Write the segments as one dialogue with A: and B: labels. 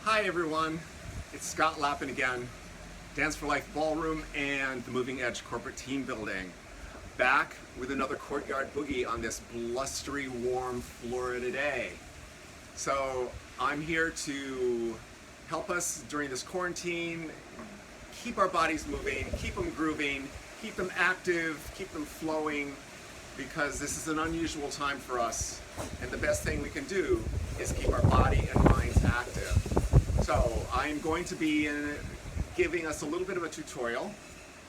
A: Hi everyone, it's Scott Lappin again, Dance for Life Ballroom and the Moving Edge Corporate Team Building. Back with another Courtyard Boogie on this blustery, warm Florida day. So I'm here to help us during this quarantine, keep our bodies moving, keep them grooving, keep them active, keep them flowing, because this is an unusual time for us, and the best thing we can do is keep our body and minds active. So I'm going to be giving us a little bit of a tutorial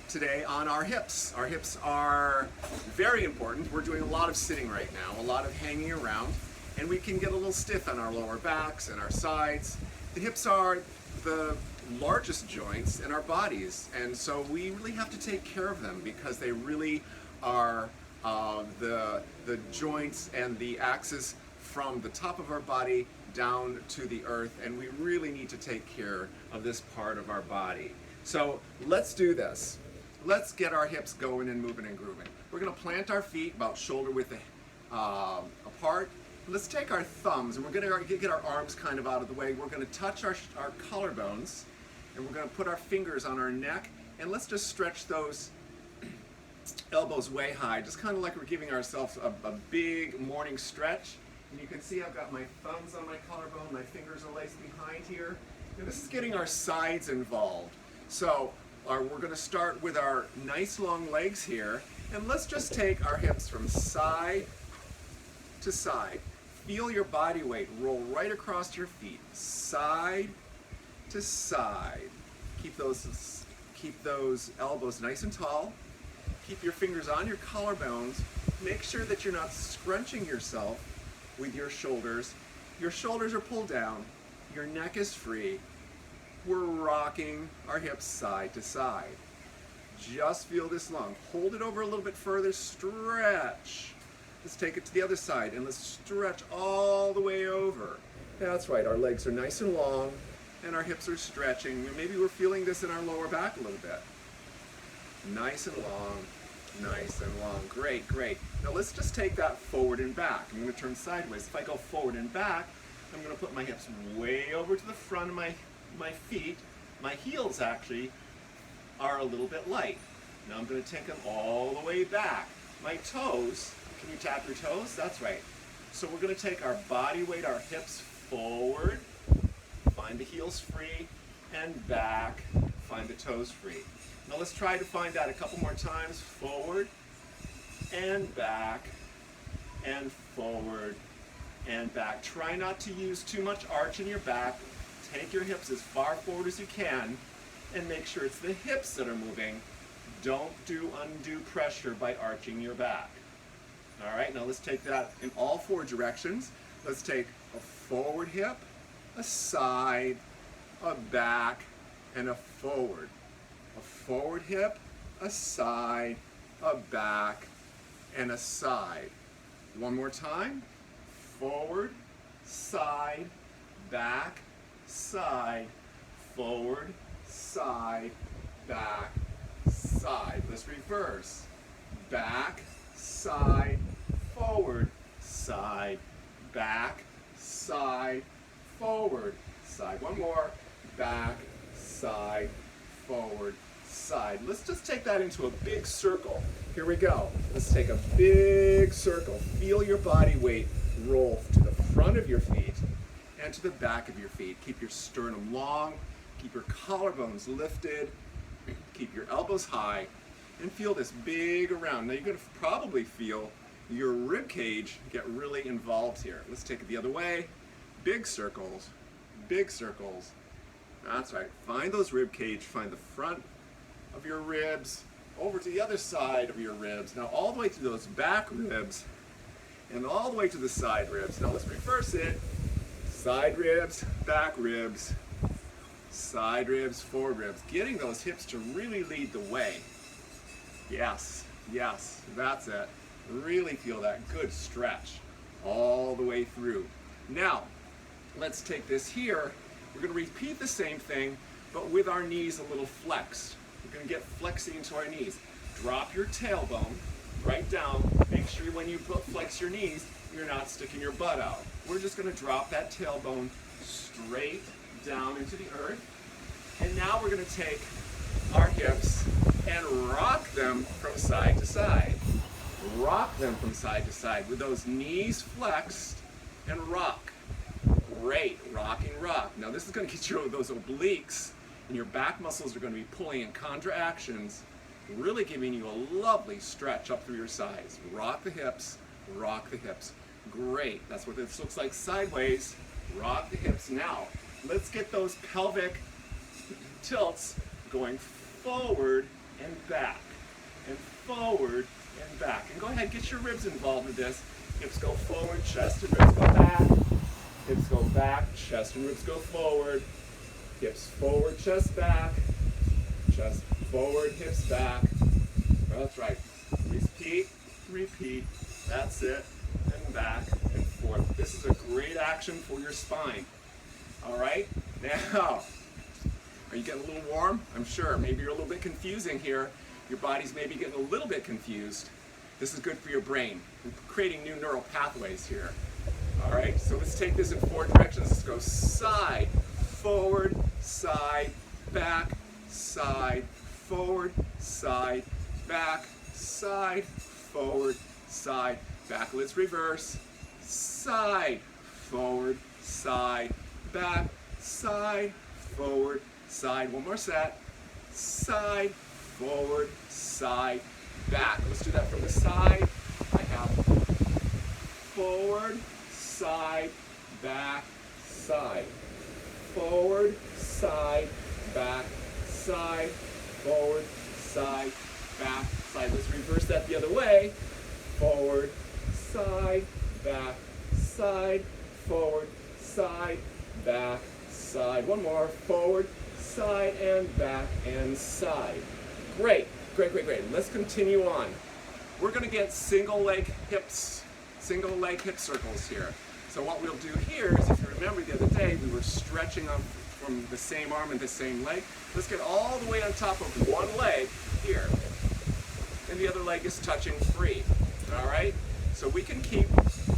A: today on our hips. Our hips are very important. We're doing a lot of sitting right now, a lot of hanging around, and we can get a little stiff on our lower backs and our sides. The hips are the largest joints in our bodies, and so we really have to take care of them because they really are the joints and the axis from the top of our body down to the earth, and we really need to take care of this part of our body. So let's do this. Let's get our hips going and moving and grooving. We're going to plant our feet about shoulder width apart. Let's take our thumbs and we're going to get our arms kind of out of the way. We're going to touch our collarbones, and we're going to put our fingers on our neck, and let's just stretch those elbows way high, just kind of like we're giving ourselves a big morning stretch. And you can see I've got my thumbs on my collarbone, my fingers are laced behind here. And this is getting our sides involved. So we're going to start with our nice long legs here, and let's just take our hips from side to side. Feel your body weight roll right across your feet, side to side. Keep those elbows nice and tall. Keep your fingers on your collarbones. Make sure that you're not scrunching yourself with your shoulders. Your shoulders are pulled down. Your neck is free. We're rocking our hips side to side. Just feel this long. Hold it over a little bit further. Stretch. Let's take it to the other side and let's stretch all the way over. That's right. Our legs are nice and long and our hips are stretching. Maybe we're feeling this in our lower back a little bit. Nice and long, nice and long. Great, great. Now let's just take that forward and back. I'm going to turn sideways. If I go forward and back, I'm going to put my hips way over to the front of my feet. My heels actually are a little bit light. Now I'm going to take them all the way back. My toes, can you tap your toes? That's right. So we're going to take our body weight, our hips forward, find the heels free, and back, find the toes free. Now let's try to find that a couple more times. Forward and back and forward and back. Try not to use too much arch in your back. Take your hips as far forward as you can and make sure it's the hips that are moving. Don't do undue pressure by arching your back. All right, now let's take that in all four directions. Let's take a forward hip, a side, a back, and a forward. A forward hip, a side, a back, and a side. One more time. Forward, side, back, side, forward, side, back, side. Let's reverse. Back, side, forward, side, back, side, forward, side. One more. Back, side, forward, side. Let's just take that into a big circle. Here we go. Let's take a big circle. Feel your body weight roll to the front of your feet and to the back of your feet. Keep your sternum long, keep your collarbones lifted, keep your elbows high, and feel this big around. Now you're going to probably feel your rib cage get really involved here. Let's take it the other way. Big circles, big circles. That's right. Find those rib cage, find the front of your ribs, over to the other side of your ribs. Now all the way to those back ribs, and all the way to the side ribs. Now let's reverse it. Side ribs, back ribs, side ribs, forward ribs. Getting those hips to really lead the way. Yes, yes, that's it. Really feel that good stretch all the way through. Now, let's take this here. We're going to repeat the same thing, but with our knees a little flexed. We're going to get flexing into our knees. Drop your tailbone right down. Make sure when you flex your knees, you're not sticking your butt out. We're just going to drop that tailbone straight down into the earth. And now we're going to take our hips and rock them from side to side. Rock them from side to side with those knees flexed and rock. Great, rocking rock. Now this is going to get you those obliques, and your back muscles are going to be pulling in contractions, really giving you a lovely stretch up through your sides. Rock the hips, rock the hips. Great, that's what this looks like sideways. Rock the hips. Now, let's get those pelvic tilts going forward and back, and forward and back. And go ahead, get your ribs involved with this. Hips go forward, chest and ribs go back. Hips go back, chest and ribs go forward. Hips forward, chest back. Chest forward, hips back. That's right. Repeat, repeat. That's it. And back and forth. This is a great action for your spine. All right? Now, are you getting a little warm? I'm sure. Maybe you're a little bit confusing here. Your body's maybe getting a little bit confused. This is good for your brain. We're creating new neural pathways here. All right, so let's take this in 4 directions. Let's go side, forward, side, back, side, forward, side, back, side, forward, side, back. Let's reverse. Side, forward, side, back, side, forward, side. One more set. Side, forward, side, back. Let's do that from the side. I have forward, side, back, side. Forward, side, back, side. Forward, side, back, side. Let's reverse that the other way. Forward, side, back, side. Forward, side, back, side. One more. Forward, side, and back, and side. Great, great, great, great. Let's continue on. We're going to get single leg hip circles here. So what we'll do here is, if you remember the other day, we were stretching on from the same arm and the same leg. Let's get all the way on top of one leg here, and the other leg is touching free. All right? So we can keep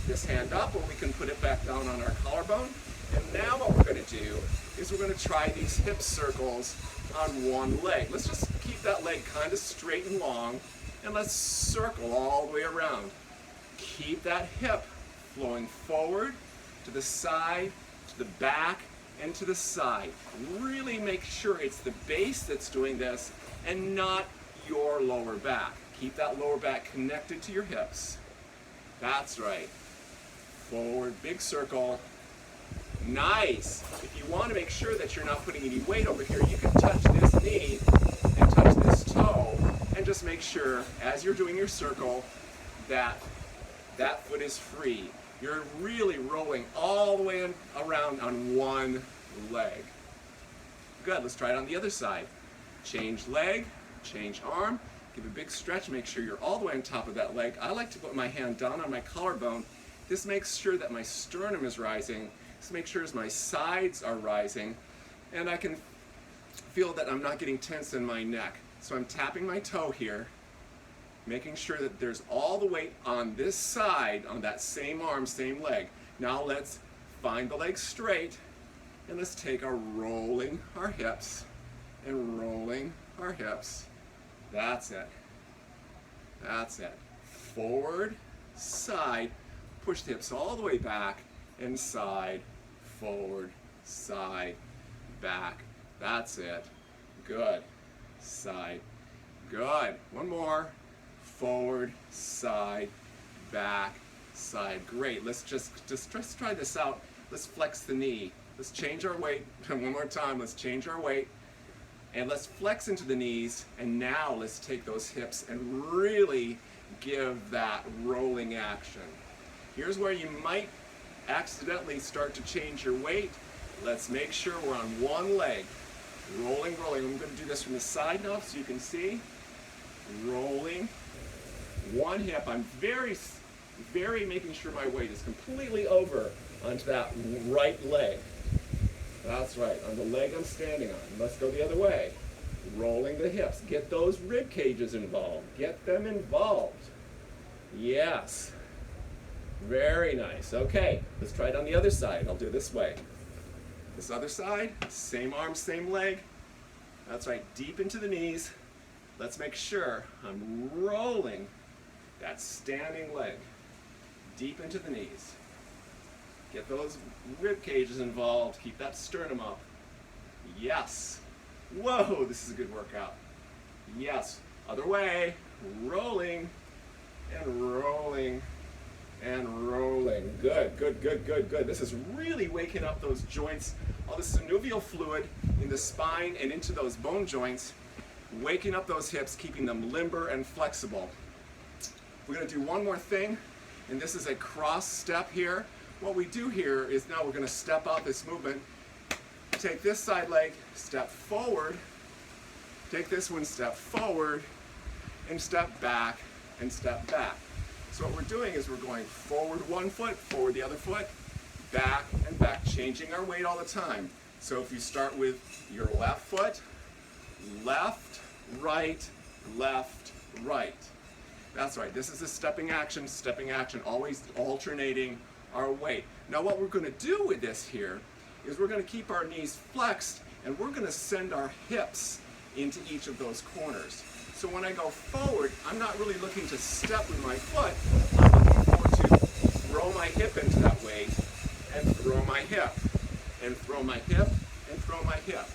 A: this hand up, or we can put it back down on our collarbone. And now what we're going to do is we're going to try these hip circles on one leg. Let's just keep that leg kind of straight and long, and let's circle all the way around. Keep that hip flowing forward, to the side, to the back, and to the side. Really make sure it's the base that's doing this and not your lower back. Keep that lower back connected to your hips. That's right. Forward, big circle. Nice. If you want to make sure that you're not putting any weight over here, you can touch this knee and touch this toe, and just make sure, as you're doing your circle, that that foot is free. You're really rolling all the way around on one leg. Good, let's try it on the other side. Change leg, change arm, give a big stretch, make sure you're all the way on top of that leg. I like to put my hand down on my collarbone. This makes sure that my sternum is rising. This makes sure my sides are rising, and I can feel that I'm not getting tense in my neck. So I'm tapping my toe here, making sure that there's all the weight on this side, on that same arm, same leg. Now let's find the leg straight, and let's take our rolling our hips and rolling our hips. That's it. That's it. Forward, side, push the hips all the way back, and side, forward, side, back. That's it. Good. Side. Good. One more. Forward, side, back, side. Great. Let's try this out. Let's flex the knee. Let's change our weight. One more time. Let's change our weight. And let's flex into the knees. And now let's take those hips and really give that rolling action. Here's where you might accidentally start to change your weight. Let's make sure we're on one leg. Rolling, rolling. I'm going to do this from the side now so you can see. Rolling. One hip. I'm very making sure my weight is completely over onto that right leg. That's right, on the leg I'm standing on. Let's go the other way. Rolling the hips. Get those rib cages involved. Get them involved. Yes. Very nice. Okay, let's try it on the other side. I'll do it this way. This other side, same arm, same leg. That's right, deep into the knees. Let's make sure I'm rolling that standing leg deep into the knees. Get those rib cages involved. Keep that sternum up. Yes. Whoa, this is a good workout. Yes. Other way. Rolling and rolling and rolling. Good, good, good, good, good. This is really waking up those joints, all the synovial fluid in the spine and into those bone joints, waking up those hips, keeping them limber and flexible. We're going to do one more thing, and this is a cross step here. What we do here is now we're going to step out this movement. Take this side leg, step forward. Take this one, step forward, and step back, and step back. So what we're doing is we're going forward one foot, forward the other foot, back and back, changing our weight all the time. So if you start with your left foot, left, right, left, right. That's right, this is a stepping action, always alternating our weight. Now what we're going to do with this here is we're going to keep our knees flexed and we're going to send our hips into each of those corners. So when I go forward, I'm not really looking to step with my foot, I'm looking for to throw my hip into that weight and throw my hip, and throw my hip, and throw my hip.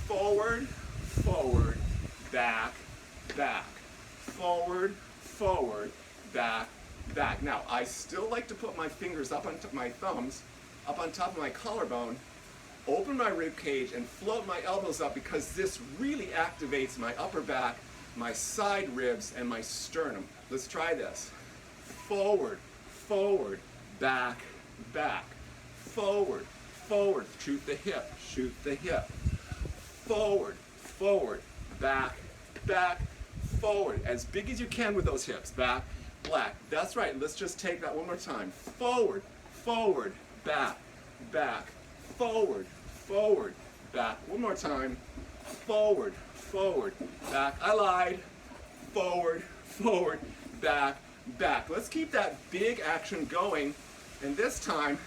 A: Forward, forward, back, back. Forward, forward, back, back. Now, I still like to put my fingers up on my thumbs, up on top of my collarbone, open my rib cage and float my elbows up because this really activates my upper back, my side ribs, and my sternum. Let's try this. Forward, forward, back, back. Forward, forward, shoot the hip, shoot the hip. Forward, forward, back, back, forward. As big as you can with those hips, back, back. That's right, let's just take that one more time. Forward, forward, back, back. Forward, forward, back. One more time. Forward, forward, back. I lied. Forward, forward, back, back. Let's keep that big action going. And this time,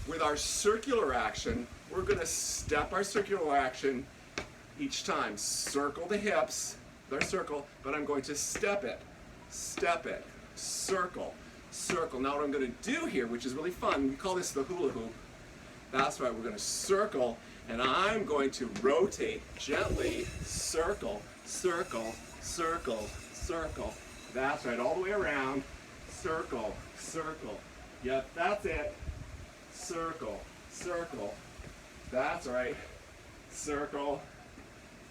A: with our circular action, we're going to step our circular action each time. Circle the hips, their circle, but I'm going to step it, circle, circle. Now what I'm going to do here, which is really fun, we call this the hula hoop. That's right, we're going to circle, and I'm going to rotate gently, circle, circle, circle, circle. That's right, all the way around, circle, circle. Yep, that's it. Circle, circle. That's right, circle.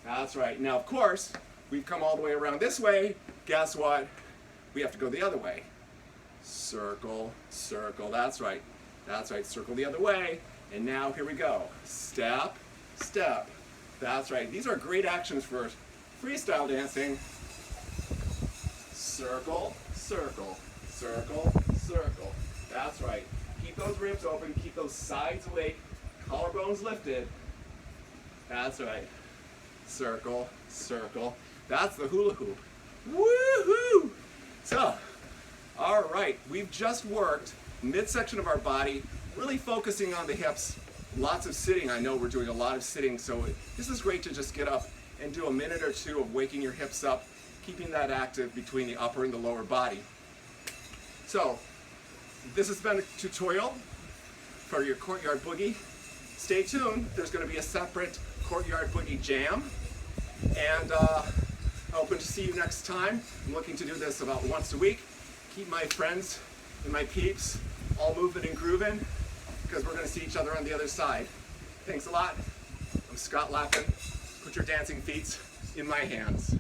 A: That's right. Now, of course, we've come all the way around this way. Guess what? We have to go the other way. Circle, circle. That's right. That's right. Circle the other way. And now here we go. Step, step. That's right. These are great actions for freestyle dancing. Circle, circle, circle, circle. That's right. Keep those ribs open. Keep those sides awake. Collarbones lifted. That's right. Circle, circle. That's the hula hoop. Woohoo! So, all right, we've just worked midsection of our body, really focusing on the hips. Lots of sitting. I know we're doing a lot of sitting, so this is great to just get up and do a minute or two of waking your hips up, keeping that active between the upper and the lower body. So, this has been a tutorial for your Courtyard Boogie. Stay tuned. There's going to be a separate Courtyard Boogie Jam, and hoping to see you next time. I'm looking to do this about once a week. Keep my friends and my peeps all moving and grooving, because we're going to see each other on the other side. Thanks a lot. I'm Scott Lappin. Put your dancing feet in my hands.